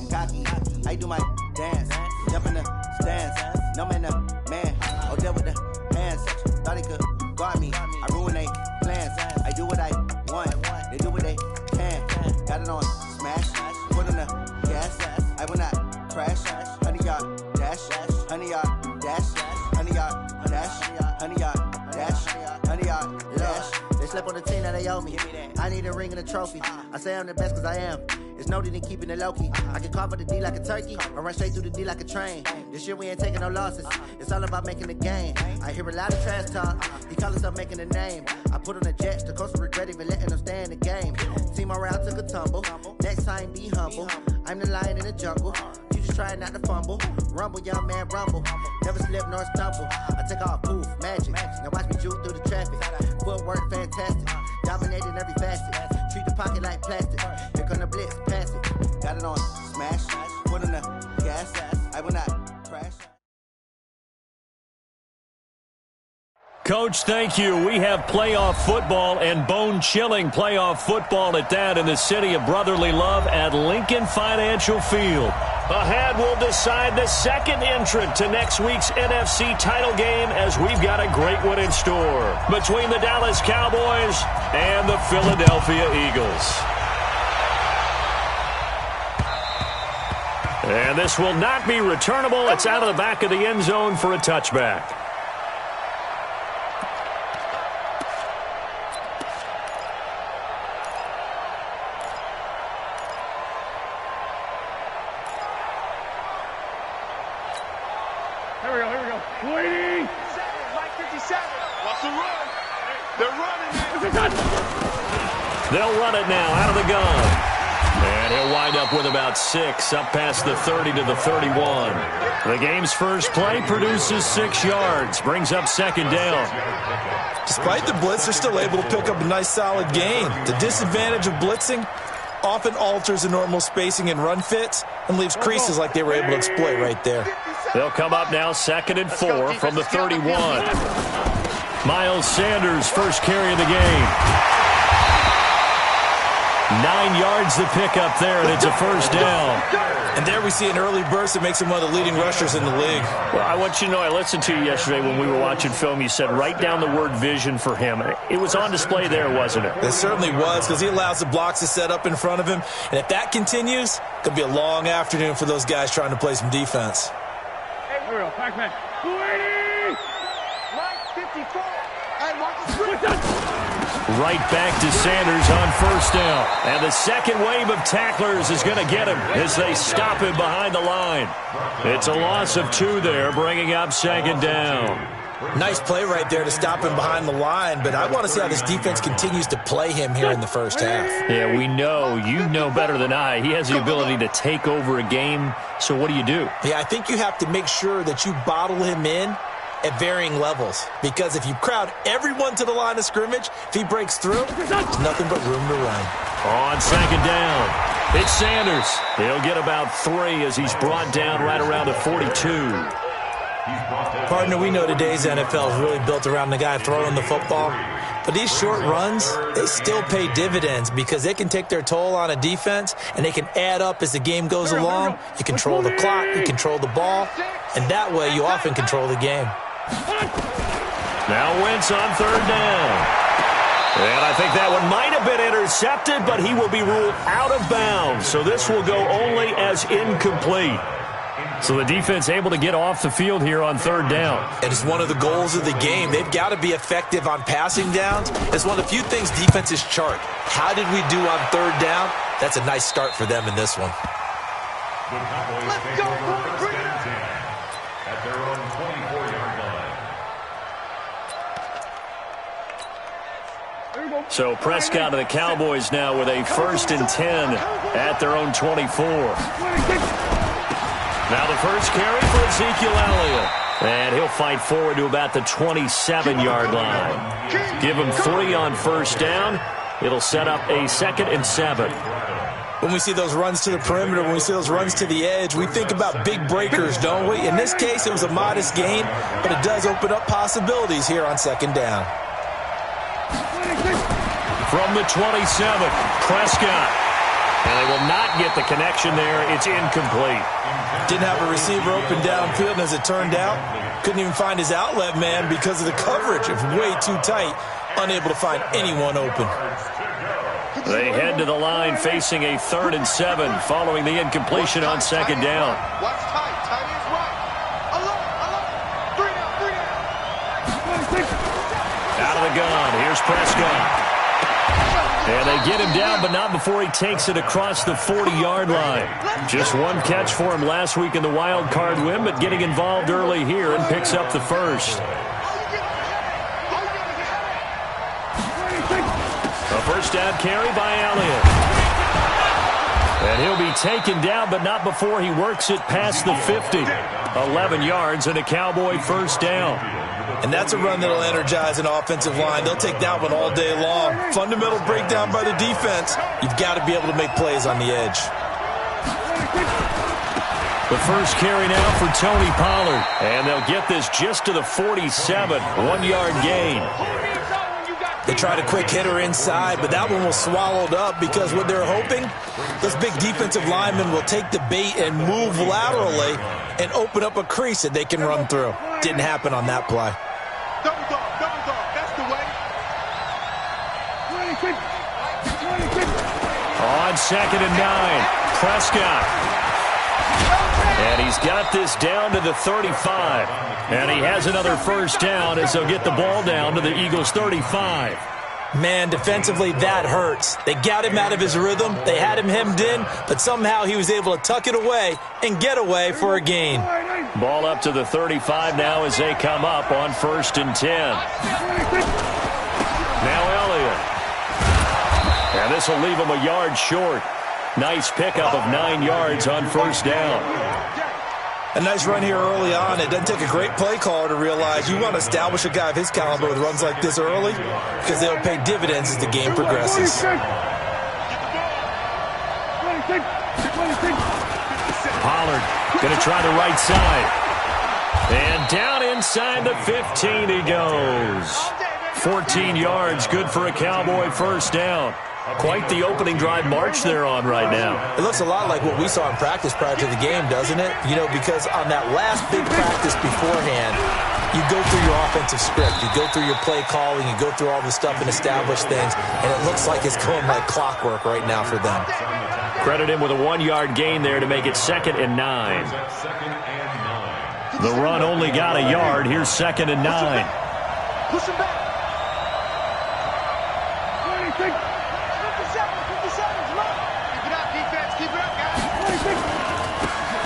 cocky. I do my dance. Jump in the stands. No man, the man. Oh, there with the hands. Thought he could guard me. I ruin they plans. I do what I want. They do what they can. Got it on smash. Put on the gas. I will not crash. 100-yard dash. 100-yard dash. 100-yard dash. 100-yard dash. 100-yard dash. They slept on the team that they owe me. I need a ring and a trophy. I say I'm the best cause I am. There's no need in keeping it low-key. I can carve up the D like a turkey or run straight through the D like a train. This year we ain't taking no losses. It's all about making the game. I hear a lot of trash talk. He call himself making a name. I put on the Jets. The coach will regret even letting them stay in the game. Team around took a tumble. Next time be humble. I'm the lion in the jungle. You just try not to fumble. Rumble, young man, rumble. Never slip nor stumble. I take off, poof, magic. Now watch me juke through the traffic. Footwork fantastic. Dominating every facet. Treat the pocket like plastic. Here come the blitz, pass it. Got it on smash. Put on the gas. I will not crash. Coach, thank you. We have playoff football and bone-chilling playoff football at that in the city of brotherly love at Lincoln Financial Field. Ahead, we'll decide the second entrant to next week's NFC title game as we've got a great one in store between the Dallas Cowboys and the Philadelphia Eagles. And this will not be returnable. It's out of the back of the end zone for a touchback. They'll run it now out of the gun. And he'll wind up with about 6, up past the 30 to the 31. The game's first play produces 6 yards, brings up second down. Despite the blitz, they're still able to pick up a nice solid gain. The disadvantage of blitzing often alters the normal spacing and run fits and leaves creases like they were able to exploit right there. They'll come up now 2nd and 4 from the 31. Miles Sanders, first carry of the game. 9 yards to pick up there, and it's a first down. And there we see an early burst that makes him one of the leading rushers in the league. Well, I want you to know, I listened to you yesterday when we were watching film. You said write down the word vision for him. It was on display there, wasn't it? It certainly was, because he allows the blocks to set up in front of him. And if that continues, it could be a long afternoon for those guys trying to play some defense. Hey, here we go. Pac-Man. 280! Mike, 54. And Marcus. Right back to Sanders on first down. And the second wave of tacklers is going to get him as they stop him behind the line. It's a loss of 2 there, bringing up second down. Nice play right there to stop him behind the line, but I want to see how this defense continues to play him here in the first half. Yeah, we know. You know better than I. He has the ability to take over a game, so what do you do? Yeah, I think you have to make sure that you bottle him in at varying levels, because if you crowd everyone to the line of scrimmage, if he breaks through, there's nothing but room to run. On second down, it's Sanders. He'll get about 3 as he's brought down right around the 42. Partner, we know today's NFL is really built around the guy throwing the football, but these short runs, they still pay dividends because they can take their toll on a defense, and they can add up as the game goes along. You control the clock, you control the ball, and that way you often control the game. Now Wentz on third down. And I think that one might have been intercepted, but he will be ruled out of bounds. So this will go only as incomplete. So the defense able to get off the field here on third down. It is one of the goals of the game. They've got to be effective on passing downs. It's one of the few things defenses chart. How did we do on third down? That's a nice start for them in this one. Let's go, boys. Bring it up. At their own 24-yard line. So Prescott and the Cowboys now with a 1st and 10 at their own 24. Now the first carry for Ezekiel Elliott. And he'll fight forward to about the 27-yard line. Give him 3 on first down. It'll set up a 2nd and 7. When we see those runs to the perimeter, when we see those runs to the edge, we think about big breakers, don't we? In this case, it was a modest gain, but it does open up possibilities here on second down. From the 27, Prescott. And they will not get the connection there. It's incomplete. Didn't have a receiver open downfield, and as it turned out, couldn't even find his outlet man because of the coverage. It was way too tight, unable to find anyone open. They head to the line facing a 3rd and 7 following the incompletion on 2nd down. Watch tight. Tight is right. Alert. 3 down. Out of the gun. Here's Prescott. And they get him down, but not before he takes it across the 40-yard line. Just one catch for him last week in the wild card win, but getting involved early here and picks up the first. A first down carry by Elliott. And he'll be taken down, but not before he works it past the 50. 11 yards and a Cowboy first down. And that's a run that'll energize an offensive line. They'll take that one all day long. Fundamental breakdown by the defense. You've got to be able to make plays on the edge. The first carry now for Tony Pollard. And they'll get this just to the 47. 1-yard gain. They tried a quick hitter inside, but that one was swallowed up because what they're hoping, those big defensive linemen will take the bait and move laterally and open up a crease that they can run through. Didn't happen on that play. Double dog. That's the way. On 2nd and 9, Prescott. And he's got this down to the 35. And he has another first down as they'll get the ball down to the Eagles' 35. Man, defensively, that hurts. They got him out of his rhythm. They had him hemmed in, but somehow he was able to tuck it away and get away for a gain. Ball up to the 35 now as they come up on 1st and 10. Now Elliott. And this will leave him a yard short. Nice pickup of 9 yards on first down. A nice run here early on. It doesn't take a great play caller to realize you want to establish a guy of his caliber with runs like this early because they'll pay dividends as the game progresses. Pollard going to try the right side. And down inside the 15 he goes. 14 yards, good for a Cowboy first down. Quite the opening drive march they're on right now. It looks a lot like what we saw in practice prior to the game, doesn't it? You know, because on that last big practice beforehand, you go through your offensive script, you go through your play calling, you go through all the stuff and establish things, and it looks like it's going like clockwork right now for them. Credit him with a 1-yard gain there to make it 2nd and 9. The run only got a yard. Here's 2nd and 9. Push him back.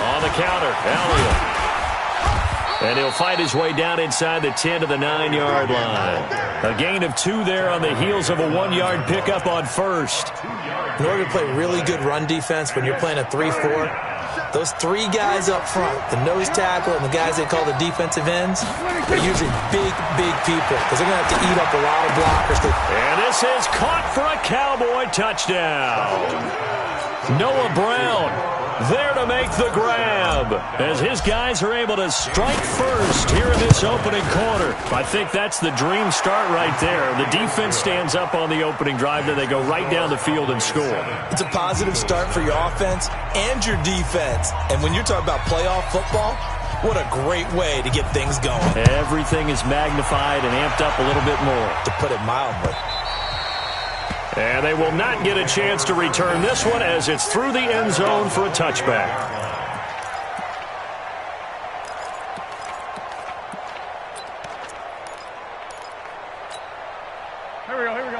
On the counter, Elliott. And he'll fight his way down inside the 10 to the 9-yard line. A gain of 2 there on the heels of a 1-yard pickup on first. In order to play really good run defense when you're playing a 3-4, those 3 guys up front, the nose tackle and the guys they call the defensive ends, are usually big people because they're going to have to eat up a lot of blockers. And this is caught for a Cowboy touchdown. Noah Brown there to make the grab as his guys are able to strike first here in this opening quarter. I think that's the dream start right there. The defense stands up on the opening drive, then they go right down the field and score. It's a positive start for your offense and your defense. And when you're talking about playoff football, what a great way to get things going. Everything is magnified and amped up a little bit more. To put it mildly. And they will not get a chance to return this one as it's through the end zone for a touchback.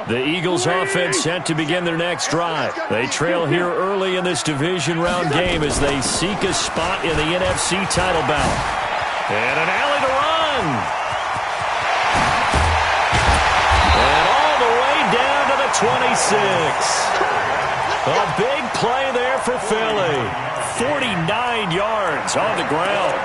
The Eagles offense set to begin their next drive. They trail here early in this division round game as they seek a spot in the NFC title bout. And an alley to run. And all the way down to the 26. A big play there for Philly. 49 yards on the ground.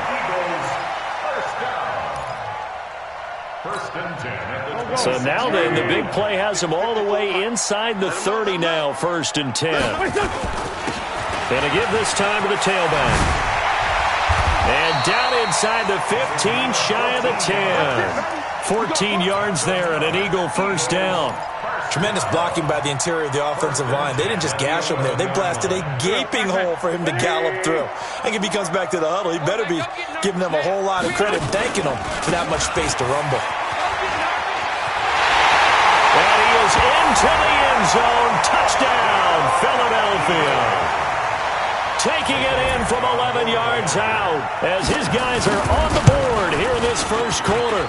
So now then, the big play has them all the way inside the 30 now, 1st and 10. And a give this time to the tailback. And down inside the 15, shy of the 10. 14 yards there and an Eagle first down. Tremendous blocking by the interior of the offensive line. They didn't just gash him there. They blasted a gaping hole for him to gallop through. I think if he comes back to the huddle, he better be giving them a whole lot of credit and thanking them for that much space to rumble. And he is into the end zone. Touchdown, Philadelphia. Taking it in from 11 yards out as his guys are on the board here in this first quarter.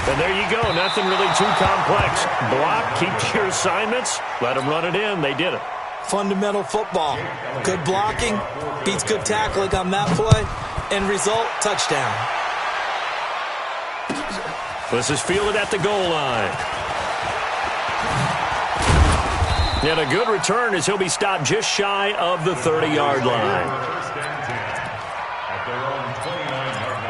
And there you go. Nothing really too complex. Block, keep your assignments, let them run it in. They did it. Fundamental football. Good blocking beats good tackling on that play. End result, touchdown. This is fielded at the goal line. And a good return as he'll be stopped just shy of the 30-yard line. First and 10 at their own 29-yard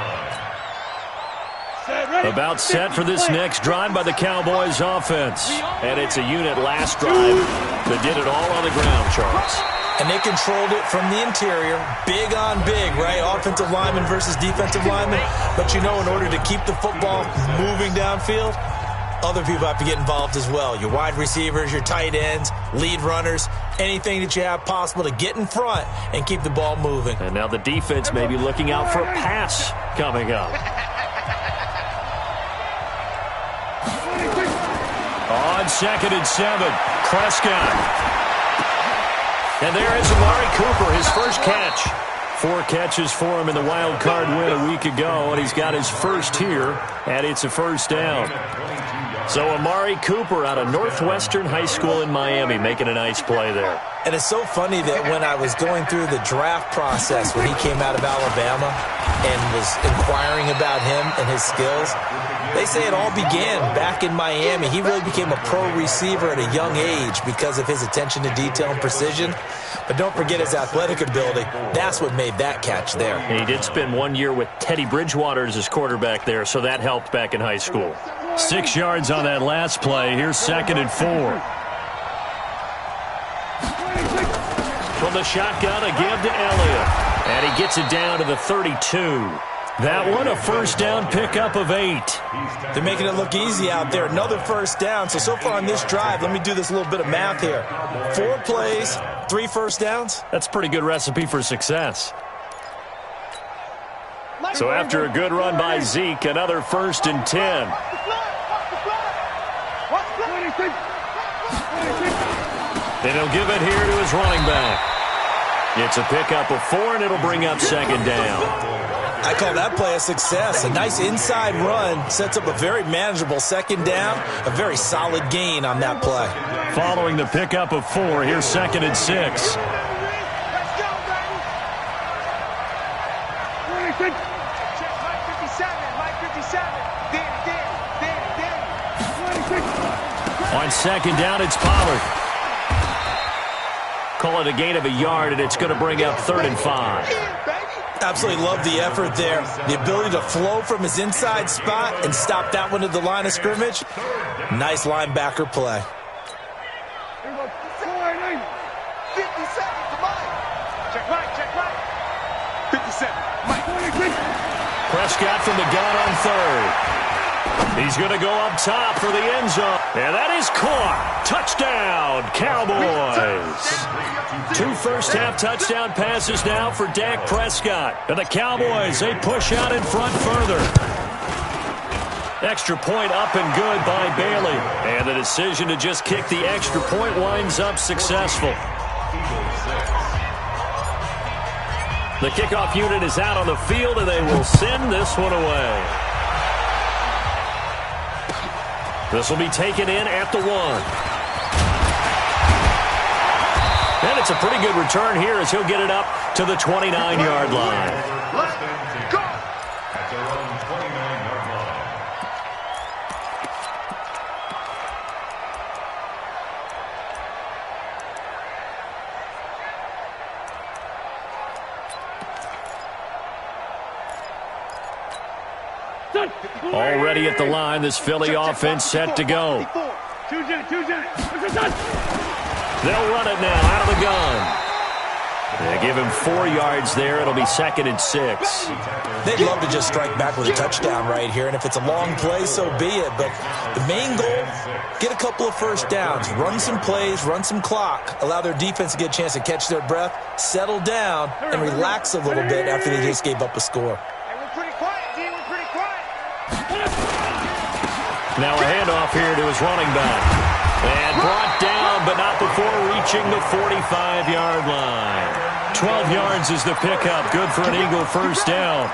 line. About set for this next drive by the Cowboys offense. And it's a unit last drive that did it all on the ground, Charles. And they controlled it from the interior. Big on big, right? Offensive lineman versus defensive lineman. But you know, in order to keep the football moving downfield, other people have to get involved as well. Your wide receivers, your tight ends, lead runners, anything that you have possible to get in front and keep the ball moving. And now the defense may be looking out for a pass coming up. On 2nd and 7, Prescott. And there is Amari Cooper, his first catch. 4 catches for him in the wild card win a week ago, and he's got his first here, and it's a first down. So Amari Cooper out of Northwestern High School in Miami making a nice play there. And it's so funny that when I was going through the draft process when he came out of Alabama and was inquiring about him and his skills, they say it all began back in Miami. He really became a pro receiver at a young age because of his attention to detail and precision. But don't forget his athletic ability. That's what made that catch there. And he did spend 1 year with Teddy Bridgewater as his quarterback there, so that helped back in high school. 6 yards on that last play. Here's 2nd and 4. From the shotgun, a give to Elliott. And he gets it down to the 32. That one, a first down pickup of 8. They're making it look easy out there. Another first down. So far on this drive, let me do this little bit of math here. 4 plays, 3 first downs. That's a pretty good recipe for success. So after a good run by Zeke, another 1st and 10. And he'll give it here to his running back. It's a pickup of 4, and it'll bring up 2nd down. I call that play a success. A nice inside run sets up a very manageable 2nd down. A very solid gain on that play. Following the pickup of 4, here's 2nd and 6. On 2nd down, it's Pollard. Call it a gain of a yard, and it's going to bring up 3rd and 5. Absolutely love the effort there. The ability to flow from his inside spot and stop that one at the line of scrimmage. Nice linebacker play. 57. Prescott from the gun on 3rd. He's going to go up top for the end zone. And that is caught. Touchdown, Cowboys. 2 first-half touchdown passes now for Dak Prescott. And the Cowboys, they push out in front further. Extra point up and good by Bailey. And the decision to just kick the extra point winds up successful. The kickoff unit is out on the field, and they will send this one away. This will be taken in at the 1. And it's a pretty good return here as he'll get it up to the 29-yard line. At their own 29-yard line. Already at the line, this Philly offense set to go. They'll run it now out of the gun. They give him 4 yards there. It'll be 2nd and 6. They'd love to just strike back with a touchdown right here, and if it's a long play, so be it. But the main goal, get a couple of first downs, run some plays, run some clock, allow their defense to get a chance to catch their breath, settle down, and relax a little bit after they just gave up a score. Hey, we're pretty quiet, D. We're pretty quiet. Now a handoff here to his running back. And brought down, but not before reaching the 45-yard line. 12 yards is the pickup. Good for an Eagle first down.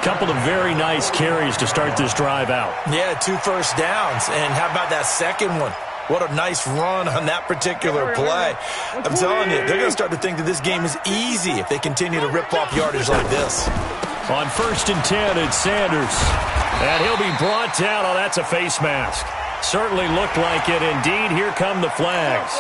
Couple of very nice carries to start this drive out. Yeah, 2 first downs. And how about that second one? What a nice run on that particular play. I'm telling you, they're going to start to think that this game is easy if they continue to rip off yardage like this. On 1st and 10, it's Sanders. And he'll be brought down. Oh, that's a face mask. Certainly looked like it. Indeed, here come the flags.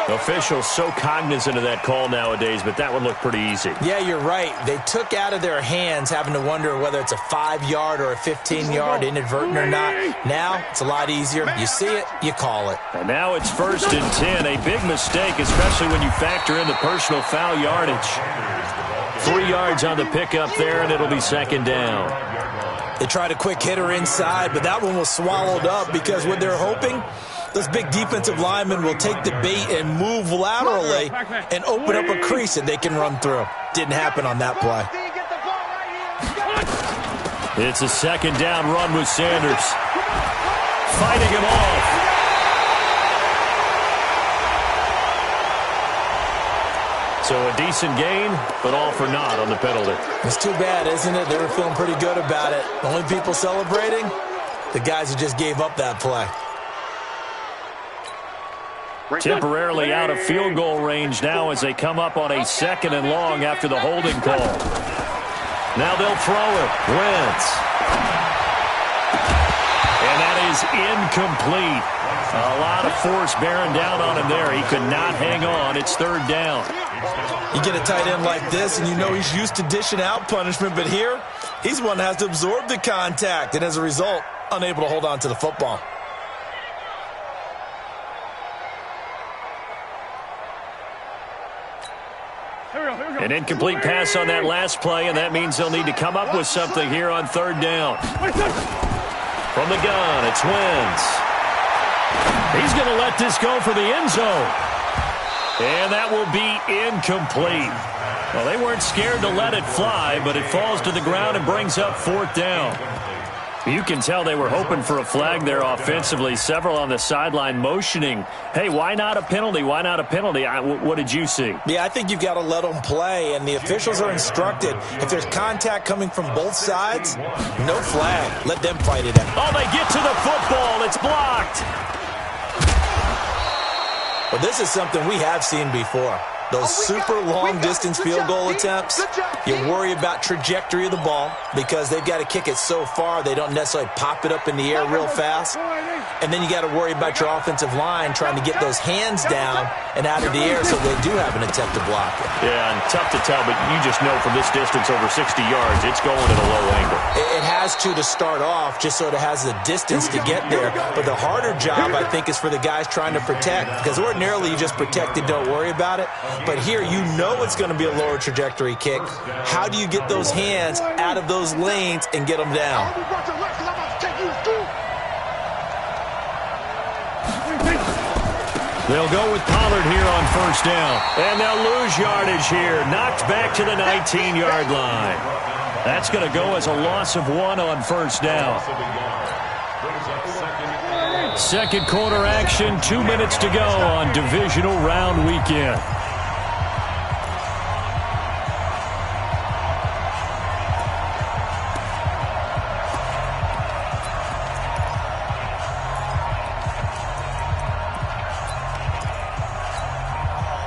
Officials so cognizant of that call nowadays, but that one looked pretty easy. Yeah, you're right. They took out of their hands having to wonder whether it's a 5-yard or a 15-yard inadvertent or not. Now, it's a lot easier. You see it, you call it. And now it's 1st and 10. A big mistake, especially when you factor in the personal foul yardage. 3 yards on the pickup there, and it'll be 2nd down. They tried a quick hitter inside, but that one was swallowed up because what they're hoping, those big defensive linemen will take the bait and move laterally and open up a crease that they can run through. Didn't happen on that play. It's a 2nd down run with Sanders. Fighting him off. So a decent gain, but all for naught on the penalty. It's too bad, isn't it? They were feeling pretty good about it. The only people celebrating, the guys who just gave up that play. Temporarily out of field goal range now as they come up on a 2nd and long after the holding call. Now they'll throw it. Wentz. And that is incomplete. A lot of force bearing down on him there. He could not hang on. It's 3rd down. You get a tight end like this, and you know he's used to dishing out punishment, but here, he's one that has to absorb the contact, and as a result, unable to hold on to the football. An incomplete pass on that last play, and that means they'll need to come up with something here on 3rd down. From the gun, it's Wentz. He's going to let this go for the end zone. And that will be incomplete. Well, they weren't scared to let it fly, but it falls to the ground and brings up 4th down. You can tell they were hoping for a flag there offensively. Several on the sideline motioning, hey, why not a penalty? Why not a penalty? What did you see? Yeah, I think you've got to let them play, and the officials are instructed. If there's contact coming from both sides, no flag. Let them fight it out. Oh, they get to the football. It's blocked. Well, this is something we have seen before. Those super long-distance field goal attempts, you worry about trajectory of the ball because they've got to kick it so far they don't necessarily pop it up in the air real fast. And then you got to worry about your offensive line trying to get those hands down and out of the air so they do have an attempt to block it. Yeah, and tough to tell, but you just know from this distance over 60 yards, it's going at a low angle. It has to start off just so it has the distance to get there. But the harder job, I think, is for the guys trying to protect because ordinarily you just protect and don't worry about it. But here you know it's going to be a lower trajectory kick. How do you get those hands out of those lanes and get them down? They'll go with Pollard here on 1st down. And they'll lose yardage here. Knocked back to the 19-yard line. That's going to go as a loss of 1 on 1st down. 2nd quarter action, 2 minutes to go on divisional round weekend.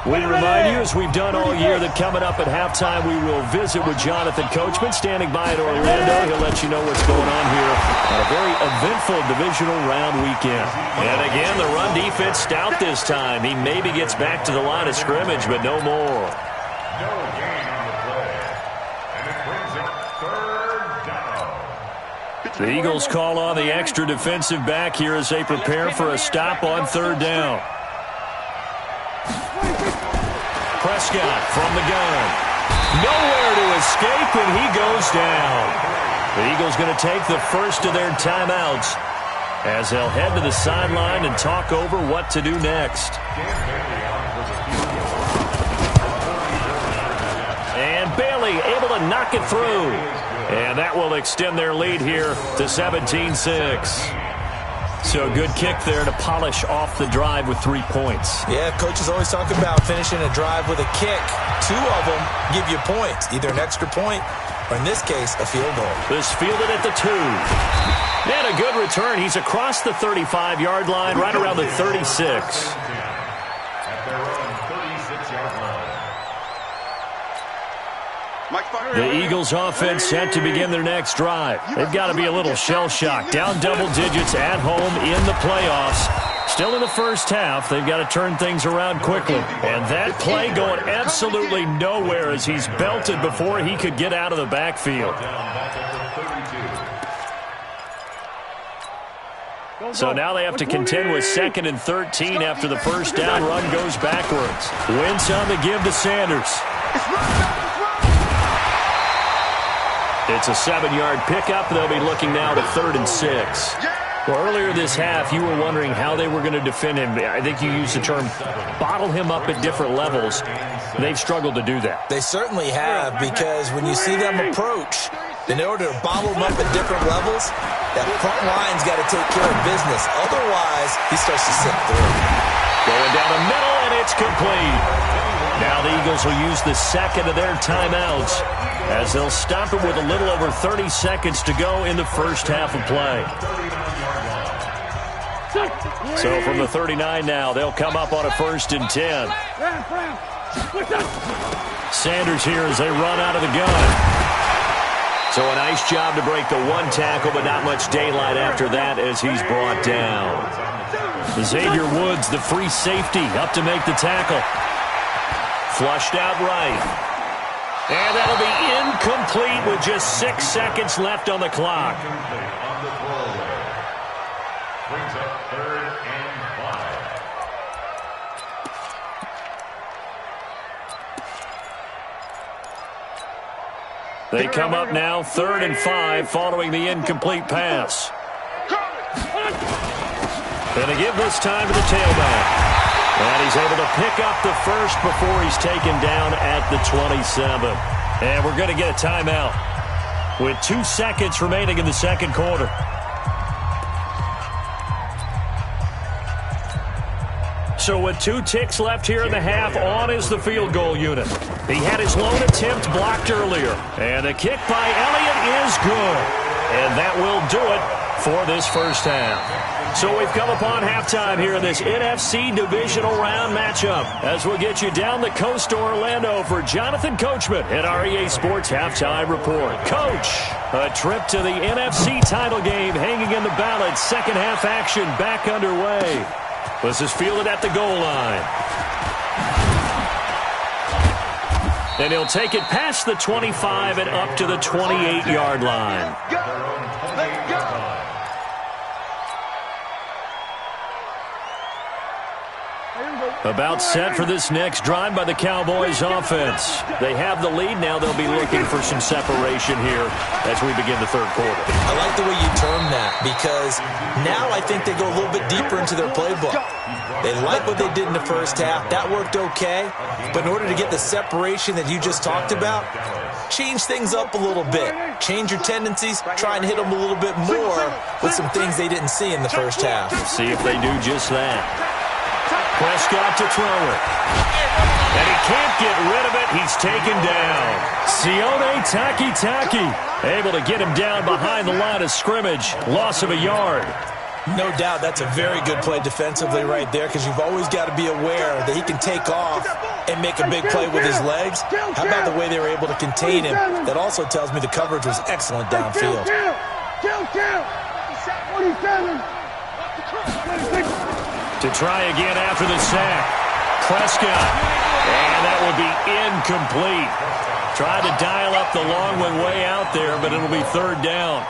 We remind you, as we've done all year, that coming up at halftime, we will visit with Jonathan Coachman, standing by at Orlando. He'll let you know what's going on here on a very eventful divisional round weekend. And again, the run defense stout this time. He maybe gets back to the line of scrimmage, but no more. No gain on the play. And it brings up 3rd down. The Eagles call on the extra defensive back here as they prepare for a stop on 3rd down. Press Prescott from the gun. Nowhere to escape, and he goes down. The Eagles going to take the first of their timeouts as they'll head to the sideline and talk over what to do next. And Bailey able to knock it through. And that will extend their lead here to 17-6. So a good kick there to polish off the drive with 3 points. Yeah, coaches always talk about finishing a drive with a kick. 2 of them give you points, either an extra point or, in this case, a field goal. This fielded at the 2. And a good return. He's across the 35-yard line, right around the 36. The Eagles offense set to begin their next drive. They've got to be a little shell-shocked. Down double digits at home in the playoffs. Still in the first half, they've got to turn things around quickly. And that play going absolutely nowhere as he's belted before he could get out of the backfield. So now they have to contend with 2nd and 13 after the first down run goes backwards. Wentz on the give to Sanders. It's a 7-yard pickup. They'll be looking now to 3rd and 6. Well, earlier this half, you were wondering how they were going to defend him. I think you used the term bottle him up at different levels. They've struggled to do that. They certainly have, because when you see them approach, in order to bottle him up at different levels, that front line's got to take care of business. Otherwise, he starts to slip through. Going down the middle, and it's complete. Now the Eagles will use the second of their timeouts as they'll stop it with a little over 30 seconds to go in the first half of play. So from the 39 now, they'll come up on a 1st and 10. Sanders here as they run out of the gun. So a nice job to break the 1 tackle, but not much daylight after that as he's brought down. Xavier Woods, the free safety, up to make the tackle. Flushed out right. And that'll be incomplete with just 6 seconds left on the clock. Brings up 3rd and 5. They come up now 3rd and 5 following the incomplete pass. And a give this time to the tailback. And he's able to pick up the first before he's taken down at the 27. And we're going to get a timeout with 2 seconds remaining in the second quarter. So with 2 ticks left here in the half, on is the field goal unit. He had his lone attempt blocked earlier. And the kick by Elliott is good. And that will do it for this first half. So we've come upon halftime here in this NFC Divisional Round matchup as we'll get you down the coast to Orlando for Jonathan Coachman at our EA Sports Halftime Report. Coach, a trip to the NFC title game hanging in the balance. Second half action back underway. This is fielded at the goal line. And he'll take it past the 25 and up to the 28-yard line. About set for this next drive by the Cowboys offense. They have the lead. Now they'll be looking for some separation here as we begin the third quarter. I like the way you term that, because now I think they go a little bit deeper into their playbook. They like what they did in the first half. That worked okay. But in order to get the separation that you just talked about, change things up a little bit. Change your tendencies. Try and hit them a little bit more with some things they didn't see in the first half. See if they do just that. Prescott to throw it. And he can't get rid of it. He's taken down. Sione Takitaki able to get him down behind the line of scrimmage. Loss of a yard. No doubt that's a very good play defensively right there, because you've always got to be aware that he can take off and make a big play with his legs. How about the way they were able to contain him? That also tells me the coverage was excellent downfield. To try again after the sack. Prescott. And that would be incomplete. Tried to dial up the long one way out there, but it'll be third down.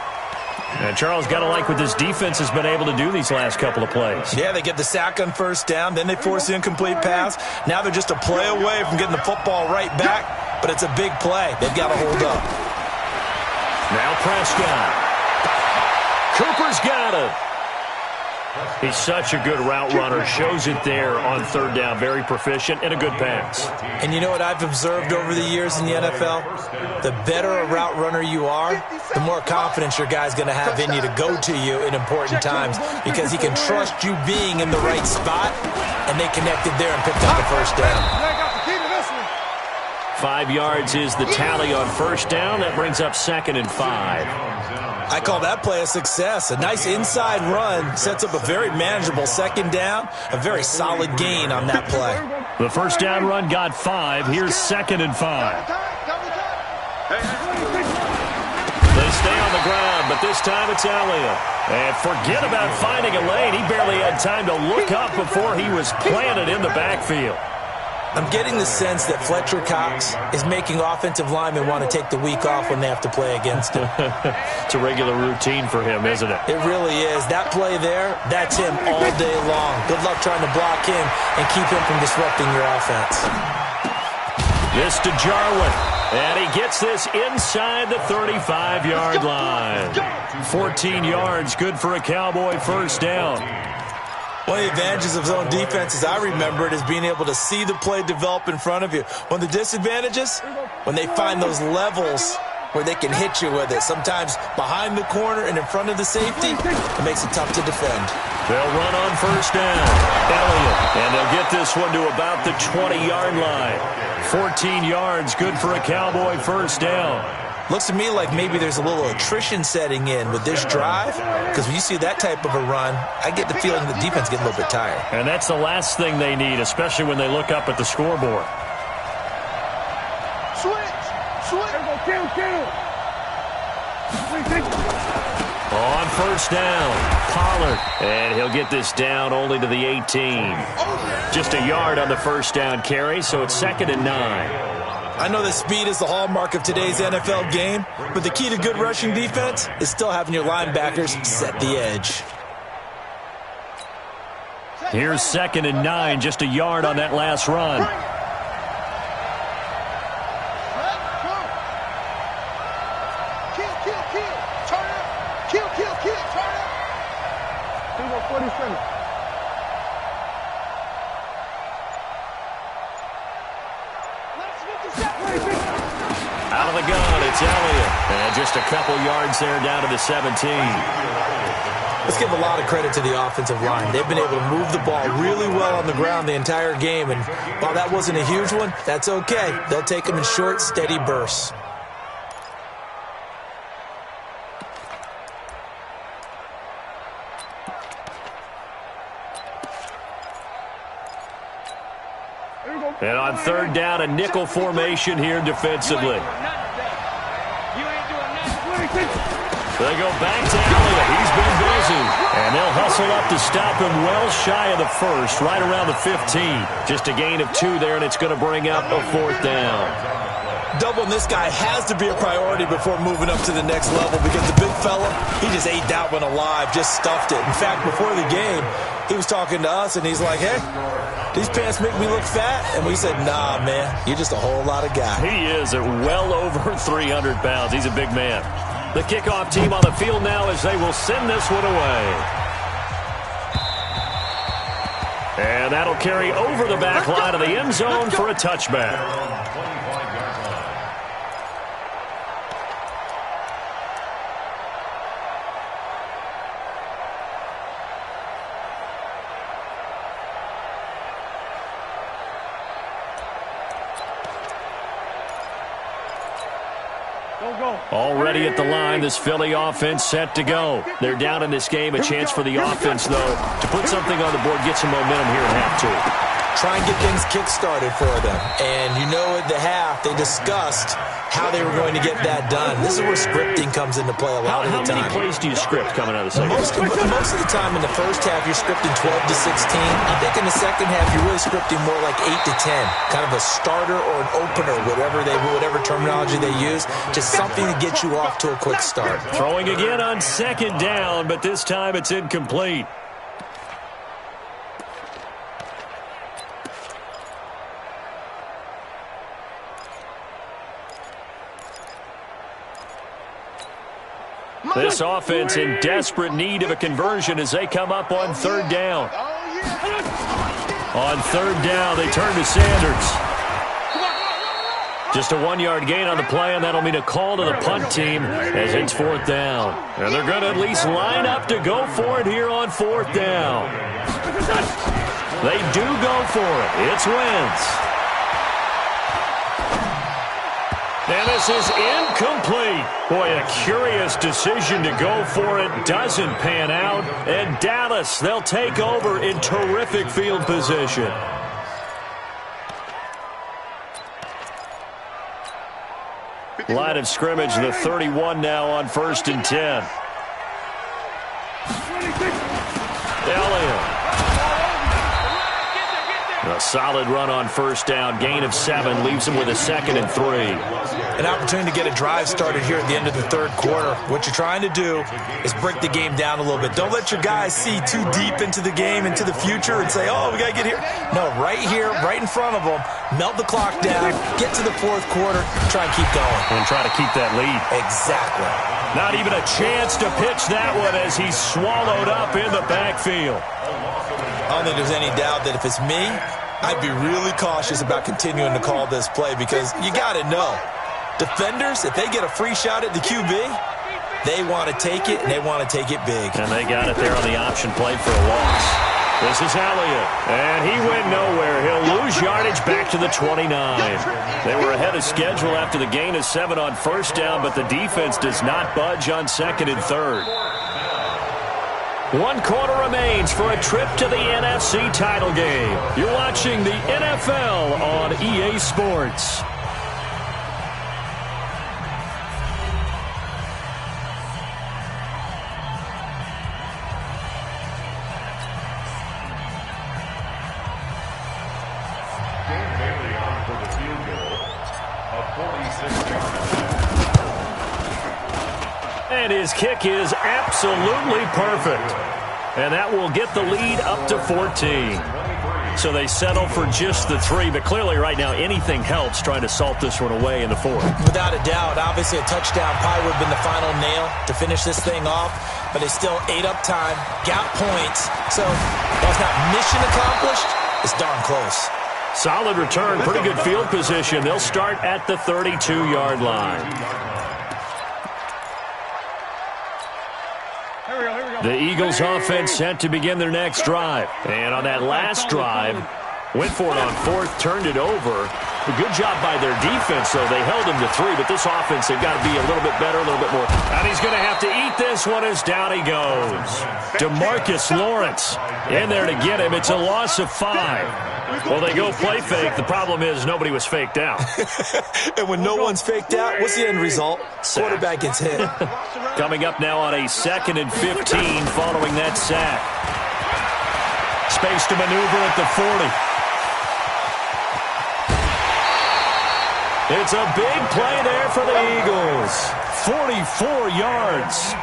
And Charles, got to like what this defense has been able to do these last couple of plays. Yeah, they get the sack on first down, then they force the incomplete pass. Now they're just a play away from getting the football right back, but it's a big play. They've got to hold up. Now Prescott. Cooper's got it. He's such a good route runner. Shows it there on third down. Very proficient and a good pass. And you know what I've observed over the years in the NFL? The better a route runner you are, the more confidence your guy's going to have in you to go to you in important times because he can trust you being in the right spot, and they connected there and picked up the first down. 5 yards is the tally on first down. That brings up 2nd and 5. I call that play a success. A nice inside run sets up a very manageable second down, a very solid gain on that play. The first down run got 5. Here's 2nd and 5. They stay on the ground, but this time it's Elliott. And forget about finding a lane. He barely had time to look up before he was planted in the backfield. I'm getting the sense that Fletcher Cox is making offensive linemen want to take the week off when they have to play against him. It's a regular routine for him, isn't it? It really is. That play there, that's him all day long. Good luck trying to block him and keep him from disrupting your offense. This to Jarwin. And he gets this inside the 35-yard line. 14 yards, good for a Cowboy first down. One of the advantages of zone defense, as I remember it, is being able to see the play develop in front of you. One of the disadvantages, when they find those levels where they can hit you with it, sometimes behind the corner and in front of the safety, it makes it tough to defend. They'll run on first down. Elliott, and they'll get this one to about the 20-yard line. 14 yards, good for a Cowboy first down. Looks to me like maybe there's a little attrition setting in with this drive, because when you see that type of a run, I get the feeling the defense gets a little bit tired. And that's the last thing they need, especially when they look up at the scoreboard. Switch! Kill! On first down, Pollard. And he'll get this down only to the 18. Just a yard on the first down carry, so it's 2nd and 9. I know that speed is the hallmark of today's NFL game, but the key to good rushing defense is still having your linebackers set the edge. Here's 2nd and 9, just a yard on that last run. Kill, turn up. 47. Out of the gun, it's Elliott. And just a couple yards there down to the 17. Let's give a lot of credit to the offensive line. They've been able to move the ball really well on the ground the entire game. And while that wasn't a huge one, that's okay. They'll take them in short, steady bursts. And on third down, a nickel formation here defensively. They go back to Elliott. He's been busy. And they'll hustle up to stop him well shy of the first, right around the 15. Just a gain of 2 there, and it's going to bring up a 4th down. Doubling this guy has to be a priority before moving up to the next level because the big fella, he just ate that one alive, just stuffed it. In fact, before the game, he was talking to us, and he's like, hey, these pants make me look fat? And we said, nah, man, you're just a whole lot of guy. He is at well over 300 pounds. He's a big man. The kickoff team on the field now as they will send this one away. And that'll carry over the back line of the end zone for a touchback. Already at the line, this Philly offense set to go. They're down in this game. A chance for the offense, though, to put something on the board, get some momentum here in half 2. try and get things kick-started for them. And you know at the half, they discussed how they were going to get that done. This is where scripting comes into play a lot of the time. How many plays do you script coming out of the second? Most of the time in the first half, you're scripting 12 to 16. I think in the second half, you're really scripting more like 8 to 10. Kind of a starter or an opener, whatever terminology they use. Just something to get you off to a quick start. Throwing again on second down, but this time it's incomplete. This offense in desperate need of a conversion as they come up on third down. On third down, they turn to Sanders. Just a 1-yard gain on the play, and that'll mean a call to the punt team as it's fourth down. And they're going to at least line up to go for it here on fourth down. They do go for it. It's Wentz. And this is incomplete. Boy, a curious decision to go for it. Doesn't pan out. And Dallas, they'll take over in terrific field position. Line of scrimmage, the 31 now on 1st and 10. Elliott. A solid run on first down. Gain of 7 leaves him with a 2nd and 3. An opportunity to get a drive started here at the end of the third quarter. What you're trying to do is break the game down a little bit. Don't let your guys see too deep into the game, into the future, and say, oh, we got to get here. No, right here, right in front of them, melt the clock down, get to the fourth quarter, try and keep going. And try to keep that lead. Exactly. Not even a chance to pitch that one as he's swallowed up in the backfield. I don't think there's any doubt that if it's me, I'd be really cautious about continuing to call this play because you got to know. Defenders, if they get a free shot at the QB, they want to take it, and they want to take it big. And they got it there on the option play for a loss. This is Elliott, and he went nowhere. He'll lose yardage back to the 29. They were ahead of schedule after the gain of 7 on first down, but the defense does not budge on 2nd and 3rd. 1 quarter remains for a trip to the NFC title game. You're watching the NFL on EA Sports. And his kick is absolutely perfect. And that will get the lead up to 14. So they settle for just the 3, but clearly right now anything helps trying to salt this one away in the 4th. Without a doubt, obviously a touchdown probably would have been the final nail to finish this thing off, but they still ate up time, got points. So while it's not mission accomplished, it's darn close. Solid return, pretty good field position. They'll start at the 32-yard line. The Eagles offense set to begin their next drive. And on that last drive, went for it on 4th, turned it over. A good job by their defense, though. They held him to 3, but this offense, they've got to be a little bit better, a little bit more. And he's going to have to eat this one as down he goes. DeMarcus Lawrence in there to get him. It's a loss of 5. Well, they go play fake. The problem is nobody was faked out. And when no one's faked out, what's the end result? Sack. Quarterback gets hit. Coming up now on a 2nd and 15 following that sack. Space to maneuver at the 40. It's a big play there for the Eagles. 44 yards.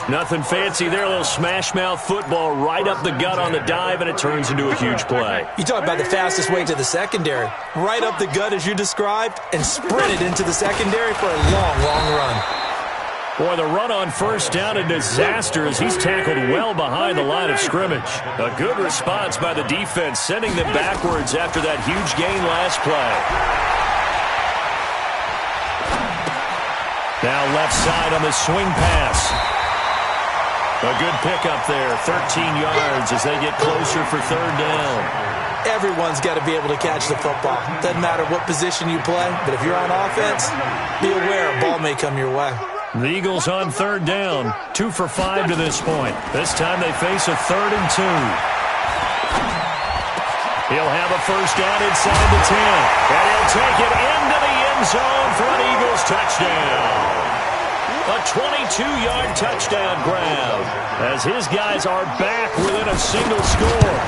Nothing fancy there. A little smash-mouth football right up the gut on the dive, and it turns into a huge play. You talk about the fastest way to the secondary. Right up the gut, as you described, and sprinted into the secondary for a long, long run. Boy, the run on first down, a disaster as he's tackled well behind the line of scrimmage. A good response by the defense, sending them backwards after that huge gain last play. Now left side on the swing pass. A good pickup there, 13 yards as they get closer for 3rd down. Everyone's got to be able to catch the football. Doesn't matter what position you play, but if you're on offense, be aware a ball may come your way. The Eagles on 3rd down, 2 for 5 to this point. This time they face a 3rd and 2. He'll have a first down inside the 10. And he'll take it into the end zone for an Eagles touchdown. A 22-yard touchdown grab as his guys are back within a single score.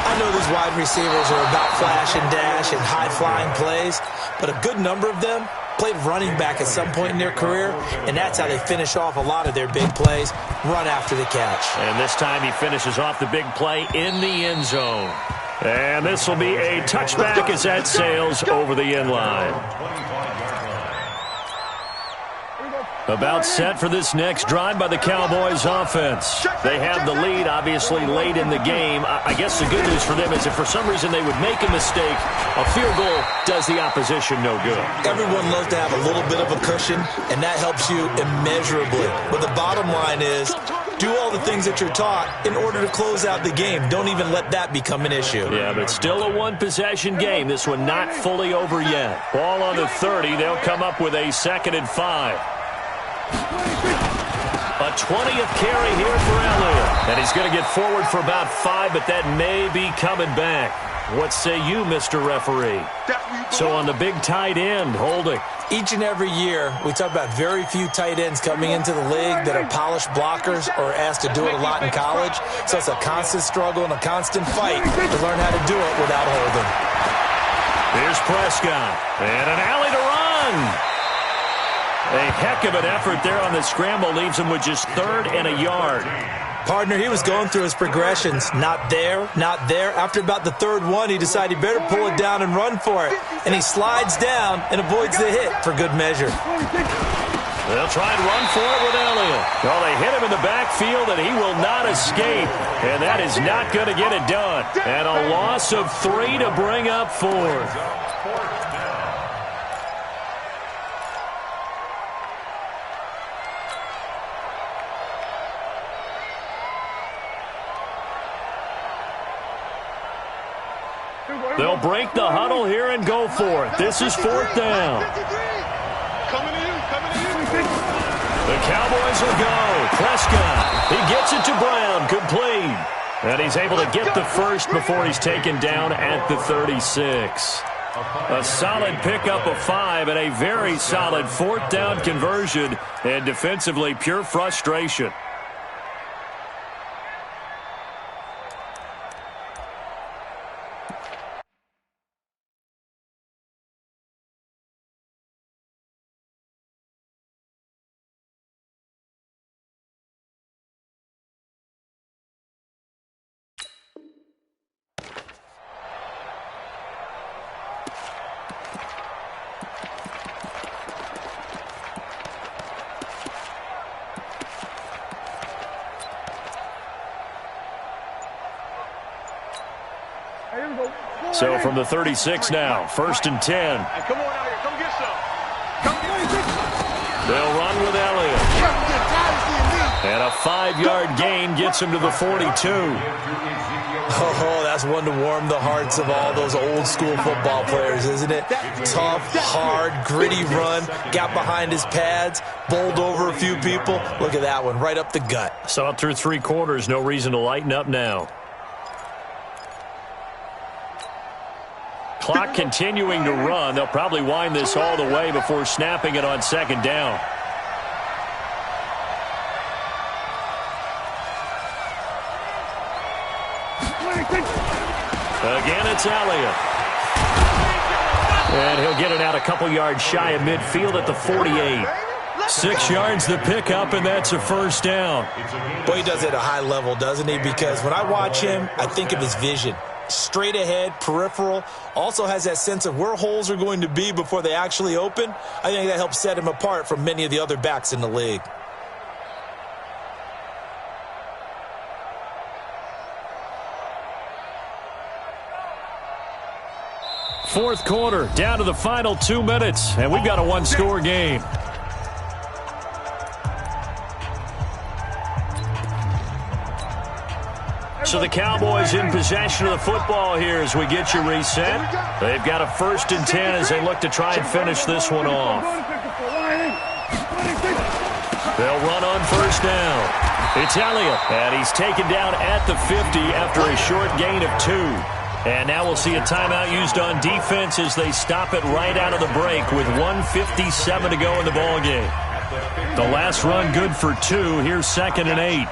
I know these wide receivers are about flash and dash and high-flying plays, but a good number of them played running back at some point in their career, and that's how they finish off a lot of their big plays, run after the catch. And this time he finishes off the big play in the end zone. And this will be a touchback as that sails over the end line. About set for this next drive by the Cowboys offense. They have the lead, obviously, late in the game. I guess the good news for them is if for some reason they would make a mistake, a field goal does the opposition no good. Everyone loves to have a little bit of a cushion, and that helps you immeasurably. But the bottom line is, do all the things that you're taught in order to close out the game. Don't even let that become an issue. Yeah, but still a one-possession game. This one not fully over yet. Ball on the 30. They'll come up with a 2nd and 5. A 20th carry here for Elliott. And he's going to get forward for about 5, but that may be coming back. What say you, Mr. Referee? So on the big tight end, holding. Each and every year, we talk about very few tight ends coming into the league that are polished blockers or asked to do it a lot in college. So it's a constant struggle and a constant fight to learn how to do it without holding. Here's Prescott. And an alley to run. A heck of an effort there on the scramble. Leaves him with just 3rd and a yard. Partner, he was going through his progressions. Not there, not there. After about the 3rd one, he decided he better pull it down and run for it. And he slides down and avoids the hit for good measure. They'll try and run for it with Elliott. Well, they hit him in the backfield, and he will not escape. And that is not going to get it done. And a loss of 3 to bring up 4th. They'll break the huddle here and go for it. This is 4th down. The Cowboys will go. Prescott, he gets it to Brown, complete. And he's able to get the first before he's taken down at the 36. A solid pickup of 5 and a very solid 4th down conversion. And defensively, pure frustration. So from the 36 now, 1st and 10. Come on out here, come get some. They'll run with Elliott. And a 5-yard gain gets him to the 42. Oh, that's one to warm the hearts of all those old-school football players, isn't it? Tough, hard, gritty run, got behind his pads, bowled over a few people. Look at that one, right up the gut. Saw it through 3 quarters, no reason to lighten up now. Clock continuing to run. They'll probably wind this all the way before snapping it on 2nd down. Again, it's Elliott. And he'll get it out a couple yards shy of midfield at the 48. 6 yards the pickup, and that's a 1st down. Boy, he does it at a high level, doesn't he? Because when I watch him, I think of his vision. Straight ahead, peripheral, also has that sense of where holes are going to be before they actually open. I think that helps set him apart from many of the other backs in the league. Fourth quarter, down to the final 2 minutes, and we've got a 1-score game. So the Cowboys in possession of the football here as we get you reset. They've got a 1st and 10 as they look to try and finish this one off. They'll run on 1st down. It's Elliott, and he's taken down at the 50 after a short gain of 2. And now we'll see a timeout used on defense as they stop it right out of the break with 1:57 to go in the ballgame. The last run good for 2. Here's 2nd and 8.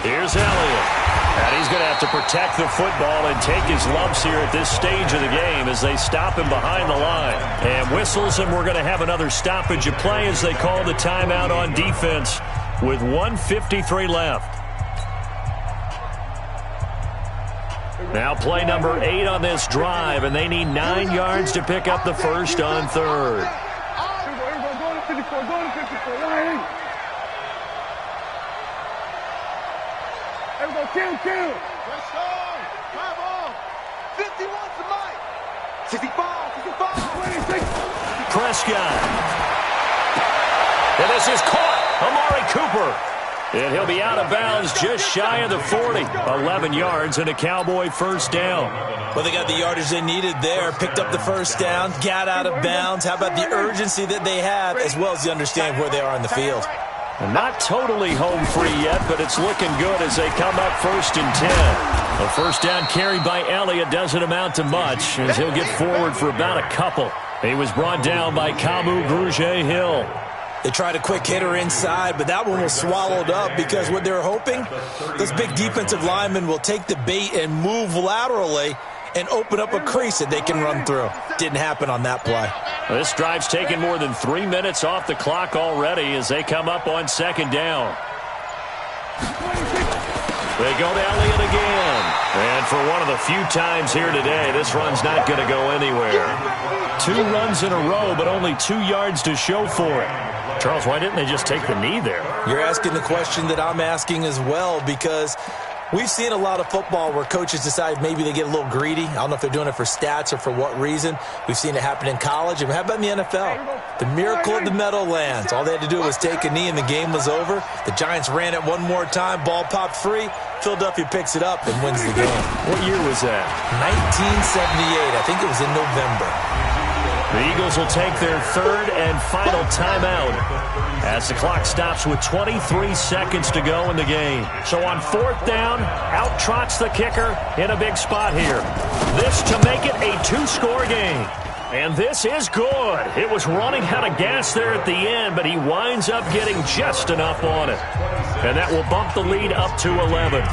Here's Elliott. And he's going to have to protect the football and take his lumps here at this stage of the game as they stop him behind the line. And whistles, and we're going to have another stoppage of play as they call the timeout on defense with 1:53 left. Now play number 8 on this drive, and they need 9 yards to pick up the first on 3rd. Kill. Let's go. 51's the mic. 65. 26. Prescott. And this is caught. Amari Cooper. And he'll be out of bounds just shy of the 40. 11 yards and a Cowboy first down. Well, they got the yardage they needed there, picked up the first down, got out of bounds. How about the urgency that they have, as well as the understanding where they are on the field? Not totally home free yet, but it's looking good as they come up 1st and 10. A first down carry by Elliott doesn't amount to much as he'll get forward for about a couple. He was brought down by Kamu Grugier-Hill. They tried a quick hitter inside, but that one was swallowed up because what they're hoping, this big defensive lineman will take the bait and move laterally and open up a crease that they can run through. Didn't happen on that play. This drive's taken more than 3 minutes off the clock already as they come up on 2nd down. They go to Elliott again. And for one of the few times here today, this run's not going to go anywhere. 2 runs in a row, but only 2 yards to show for it. Charles, why didn't they just take the knee there? You're asking the question that I'm asking as well, because we've seen a lot of football where coaches decide maybe they get a little greedy. I don't know if they're doing it for stats or for what reason. We've seen it happen in college. And how about in the NFL? The miracle of the Meadowlands. All they had to do was take a knee and the game was over. The Giants ran it one more time. Ball popped free. Philadelphia picks it up and wins the game. What year was that? 1978. I think it was in November. The Eagles will take their 3rd and final timeout as the clock stops with 23 seconds to go in the game. So on 4th down, out trots the kicker in a big spot here. This to make it a 2-score game. And this is good. It was running out of gas there at the end, but he winds up getting just enough on it. And that will bump the lead up to 11.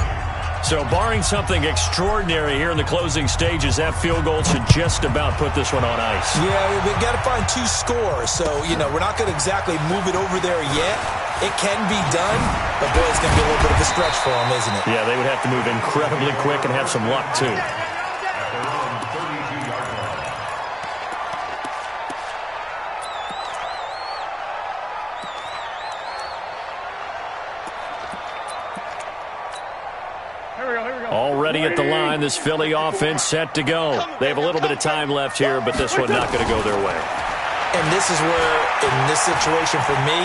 So barring something extraordinary here in the closing stages, that field goal should just about put this one on ice. Yeah, we've got to find 2 scores. So, we're not going to exactly move it over there yet. It can be done, but boy, it's going to be a little bit of a stretch for them, isn't it? Yeah, they would have to move incredibly quick and have some luck, too. Already at the line, this Philly offense set to go. They have a little bit of time left here, but this one not going to go their way. And this is where, in this situation for me,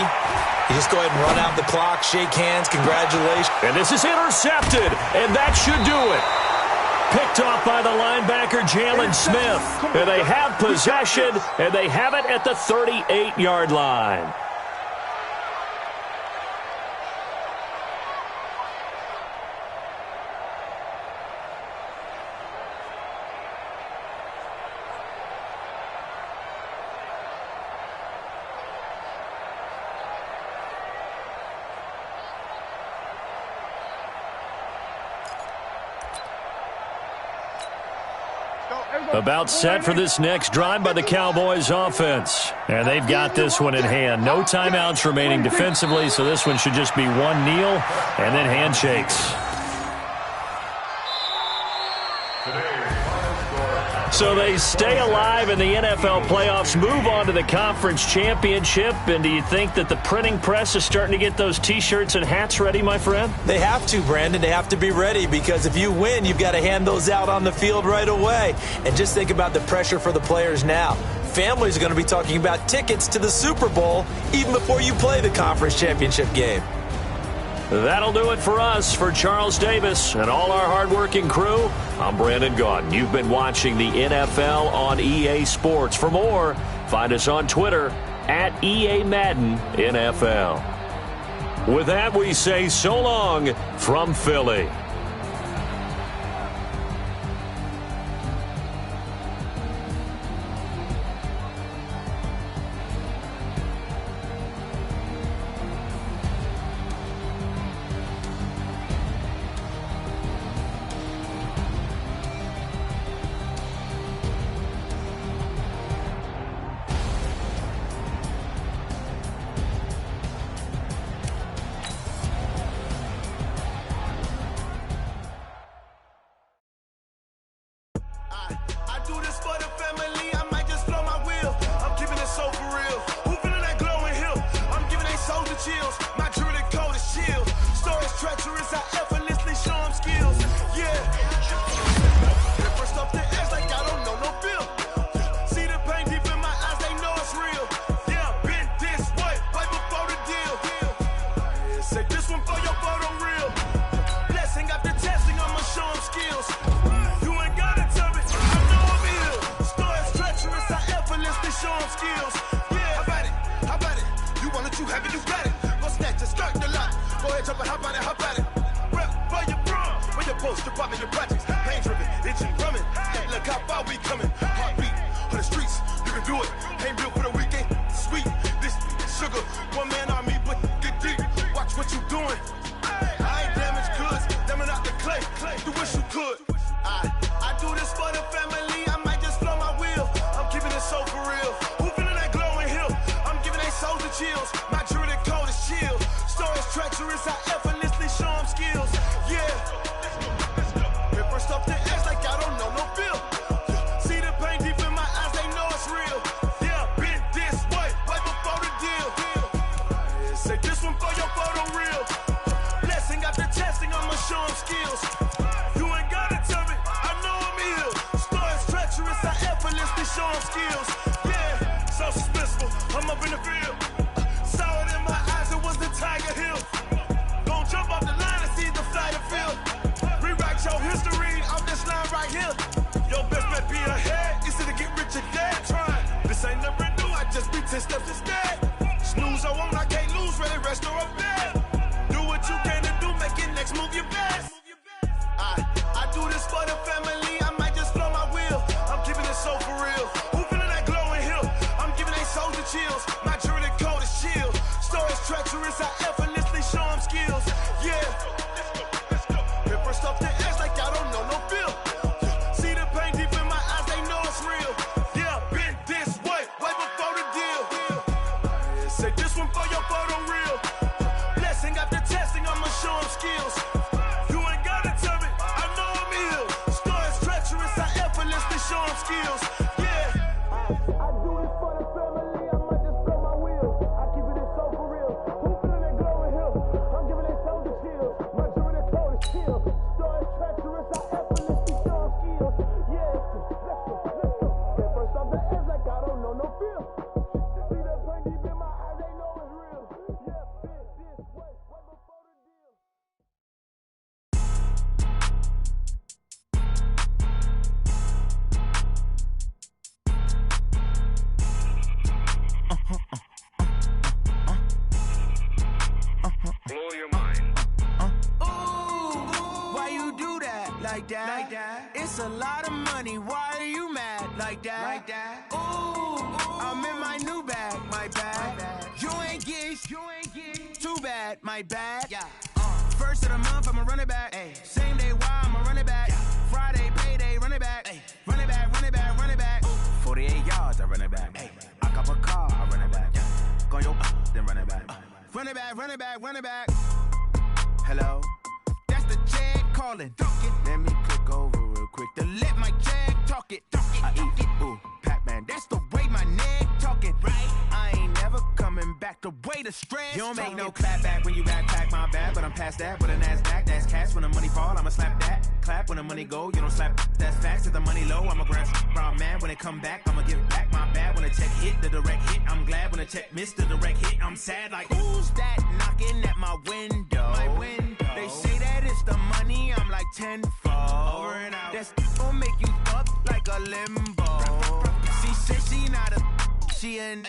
you just go ahead and run out the clock, shake hands, congratulations. And this is intercepted, and that should do it. Picked off by the linebacker, Jalen Smith. And they have possession, and they have it at the 38-yard line. About set for this next drive by the Cowboys offense. And they've got this one in hand. No timeouts remaining defensively, so this one should just be one kneel and then handshakes. So they stay alive in the NFL playoffs, move on to the conference championship. And do you think that the printing press is starting to get those T-shirts and hats ready, my friend? They have to, Brandon. They have to be ready because if you win, you've got to hand those out on the field right away. And just think about the pressure for the players now. Families are going to be talking about tickets to the Super Bowl even before you play the conference championship game. That'll do it for us. For Charles Davis and all our hardworking crew, I'm Brandon Gaudin. You've been watching the NFL on EA Sports. For more, find us on Twitter @EA Madden NFL. With that, we say so long from Philly. It's a lot of money, why are you mad like that? Ooh, I'm in my new bag, my bag. You ain't get, too bad, my bad. First of the month, I'ma run it back. Same day, why I'ma run it back. Friday, payday, run it back. Run it back, run it back, run it back. 48 yards, I run it back. I cop a car, I run it back. Go yo, then run it back. Run it back, run it back, run it back. Hello? That's the jag calling. Let me click over real quick to let my jag talk it. I eat it, ooh, Pac-Man. That's the way my neck talking. Right? I ain't never coming back the way the stress. You don't make no clap back when you backpack my bag, but I'm past that with a NASDAQ. That's cash when the money fall, I'ma slap that. Clap when the money go, you don't slap. That's facts. If the money low, I'ma grab brown man. When it come back, I'ma give back my bad. When the check hit, the direct hit. I'm glad when the check missed the direct hit. I'm sad like who's that knocking at my window? My window. They say that it's the money, I'm like tenfold. Over and out. That's gon' make you fuck like a limbo. She said she not a, she an.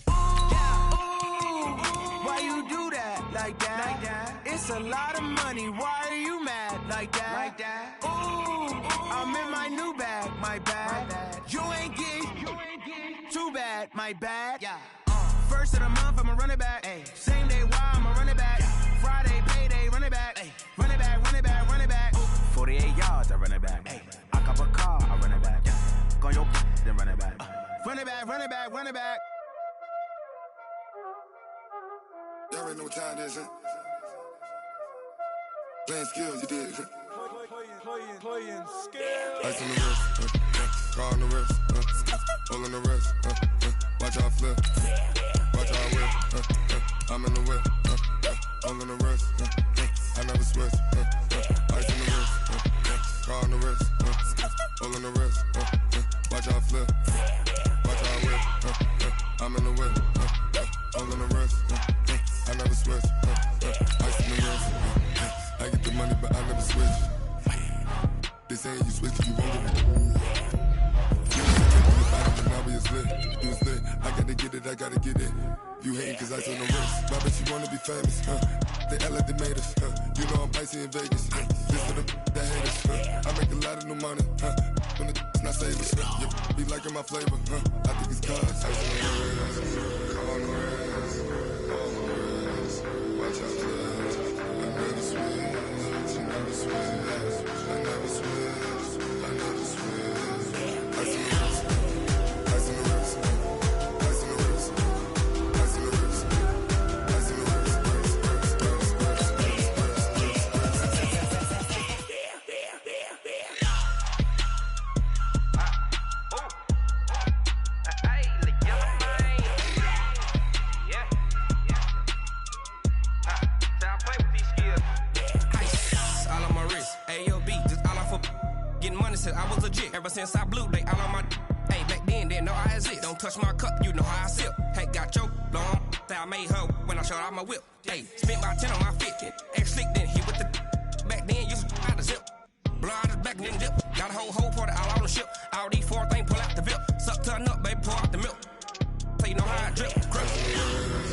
Ooh, yeah. Ooh. Why you do that like that? It's a lot of money. Why are you mad like that? Ooh, I'm in my new bag, my bad. You ain't get too bad, my bad. First of the month, I'ma run it back. Same day, why I'ma run it back. Friday, payday, run it back. Run it back, run it back, run it back. 48 yards, I run it back. I cop a car, I run it back. Go on your then run it back. Run it back, run it back, run it back. Y'all already know what time it is, huh? Playing skills, you did. Playing skills. Ice on the wrist, car on the wrist, hole in the wrist, watch how I flip, watch how I whip, I'm in the whip, hole in the wrist, I never switch, ice on the wrist, car on the wrist, hole in the wrist, watch how I flip, watch how I whip, I'm in the whip, hole in the wrist, I never switch, ice on the wrist, I get the money but I never switch. They saying you switch, you won't get it. Now we is lit, you was lit. I gotta get it, I gotta get it. You hating cause I on the wrist. My bitch, you wanna be famous, They act like they made us, You know I'm icy in Vegas, This for the that haters, I make a lot of new money, When it's not savers, You be liking my flavor, I think it's cause I on the wrist, on the wrist, on the wrist. Watch out, flex. I never switch, I never switch. I never switch, I never switch. Ice in the wrist, ice in the wrist, ice in the wrist, ice in the wrist, ice in the wrist, I was legit. Ever since I blew, they all on my hey, back then, didn't know I exist. Don't touch my cup, you know how I sip. Hey, got your long, that I made her when I showed out my whip. Hey, spent about 10 on my fit. Ex-slick, then hit with the back then, used to out the zip. Blow out his back, then dip. Got a whole party all on the ship. All these 4 things, pull out the VIP. Suck to a nut, baby, pour out the milk. So you know how I drip. Crush.